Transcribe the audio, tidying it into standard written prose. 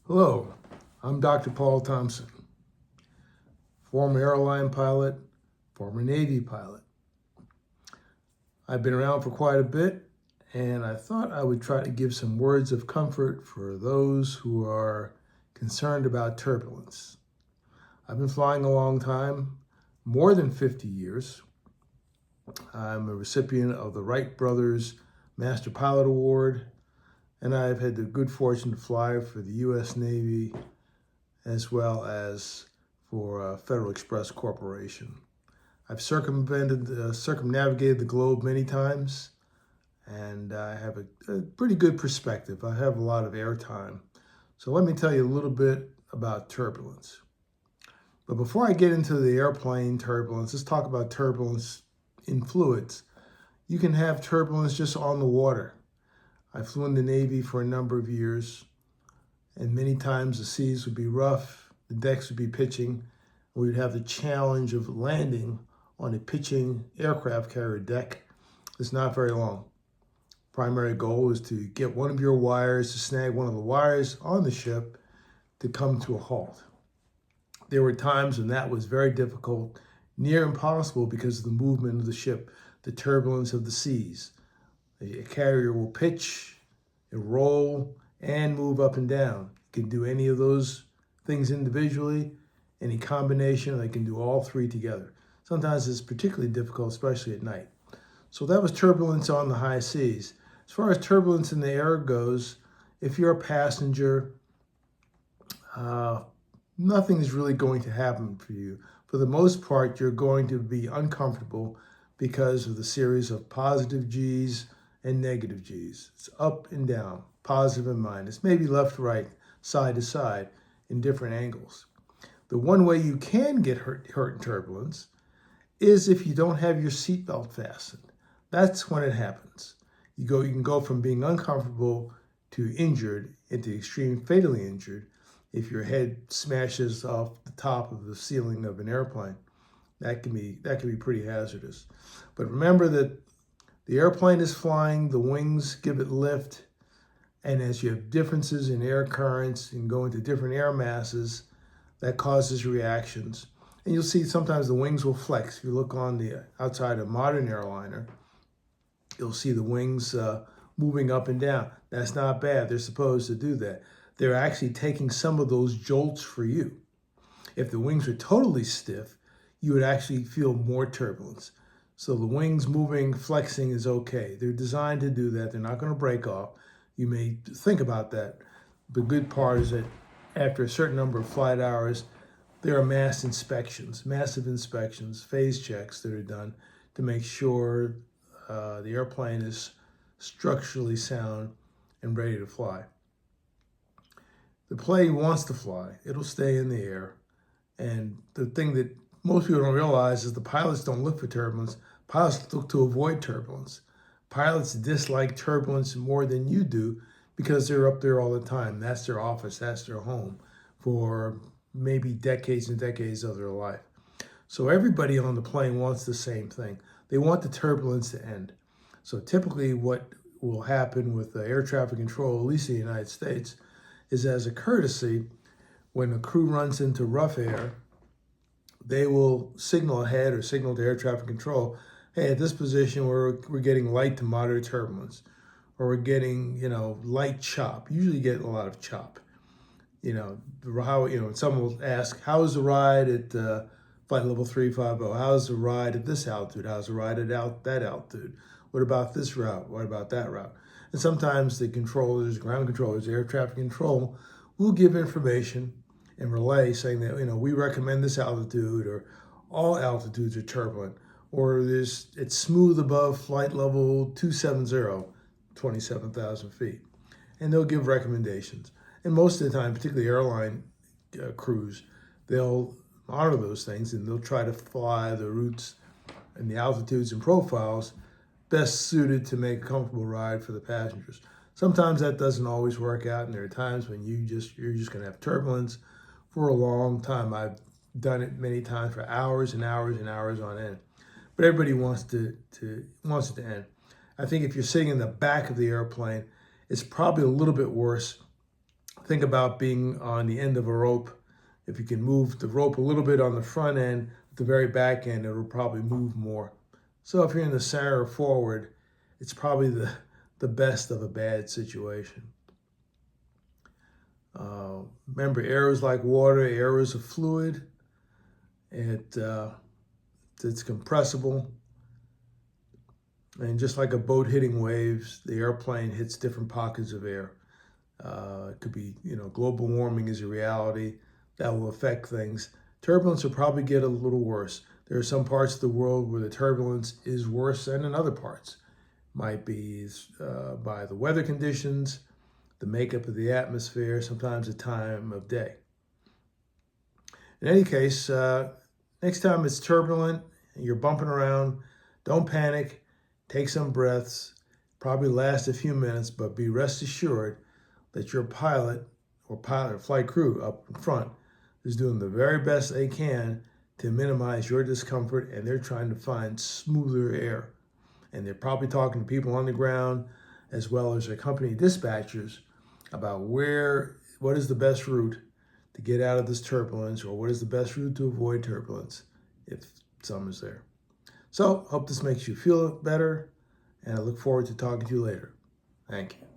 Hello, I'm Dr. Paul Thompson, former airline pilot, former Navy pilot. I've been around for quite a bit, and I thought I would try to give some words of comfort for those who are concerned about turbulence. I've been flying a long time, more than 50 years. I'm a recipient of the Wright Brothers Master Pilot Award, and I've had the good fortune to fly for the U.S. Navy as well as for Federal Express Corporation. I've circumnavigated the globe many times, and I have a pretty good perspective. I have a lot of airtime. So let me tell you a little bit about turbulence. But before I get into the airplane turbulence, let's talk about turbulence in fluids. You can have turbulence just on the water. I flew in the Navy for a number of years, and many times the seas would be rough, the decks would be pitching, and we'd have the challenge of landing on a pitching aircraft carrier deck. It's not very long. Primary goal is to get one of your wires, to snag one of the wires on the ship to come to a halt. There were times when that was very difficult, near impossible because of the movement of the ship, the turbulence of the seas. A carrier will pitch, roll, and move up and down. You can do any of those things individually, any combination, they can do all three together. Sometimes it's particularly difficult, especially at night. So that was turbulence on the high seas. As far as turbulence in the air goes, if you're a passenger, nothing is really going to happen for you. For the most part, you're going to be uncomfortable because of the series of positive G's and negative G's. It's up and down, positive and minus, maybe left, right, side to side in different angles. The one way you can get hurt in turbulence is if you don't have your seatbelt fastened. That's when it happens. You can go from being uncomfortable to injured into extreme fatally injured if your head smashes off the top of the ceiling of an airplane. That can be pretty hazardous. But remember that the airplane is flying, the wings give it lift, and as you have differences in air currents and go into different air masses, that causes reactions. And you'll see sometimes the wings will flex. If you look on the outside of a modern airliner, you'll see the wings moving up and down. That's not bad. They're supposed to do that. They're actually taking some of those jolts for you. If the wings were totally stiff, you would actually feel more turbulence. So the wings moving, flexing is okay. They're designed to do that. They're not going to break off. You may think about that. The good part is that after a certain number of flight hours, there are massive inspections, phase checks that are done to make sure the airplane is structurally sound and ready to fly. The plane wants to fly. It'll stay in the air. And the thing that most people don't realize is the pilots don't look for turbulence. Pilots look to avoid turbulence. Pilots dislike turbulence more than you do because they're up there all the time. That's their office, that's their home for maybe decades and decades of their life. So everybody on the plane wants the same thing. They want the turbulence to end. So typically what will happen with air traffic control, at least in the United States, is as a courtesy, when a crew runs into rough air, they will signal ahead or signal to air traffic control, hey, at this position we're getting light to moderate turbulence, or we're getting light chop. Usually get a lot of chop. Someone will ask, how's the ride at flight level 350? How's the ride at this altitude? How's the ride at that altitude? What about this route? What about that route? And sometimes the controllers, ground controllers, air traffic control will give information and relay saying that, we recommend this altitude, or all altitudes are turbulent, or it's smooth above flight level 270, 27,000 feet. And they'll give recommendations. And most of the time, particularly airline crews, they'll honor those things and they'll try to fly the routes and the altitudes and profiles best suited to make a comfortable ride for the passengers. Sometimes that doesn't always work out, and there are times when you're just going to have turbulence for a long time. I've done it many times for hours and hours and hours on end. But everybody wants it to end. I think if you're sitting in the back of the airplane, it's probably a little bit worse think about being on the end of a rope. If you can move the rope a little bit on the front end, at the very back end, it'll probably move more. So if you're in the center or forward, it's probably the best of a bad situation. Remember, air is like water. Air is a fluid. It's compressible. And just like a boat hitting waves, the airplane hits different pockets of air. It could be, global warming is a reality that will affect things. Turbulence will probably get a little worse. There are some parts of the world where the turbulence is worse than in other parts. Might be by the weather conditions, the makeup of the atmosphere, sometimes the time of day. In any case, next time it's turbulent and you're bumping around, don't panic. Take some breaths. Probably last a few minutes, but be rest assured that your pilot or flight crew up in front is doing the very best they can to minimize your discomfort, and they're trying to find smoother air. And they're probably talking to people on the ground as well as their company dispatchers about what is the best route to get out of this turbulence, or what is the best route to avoid turbulence if some is there. So, hope this makes you feel better, and I look forward to talking to you later. Thank you.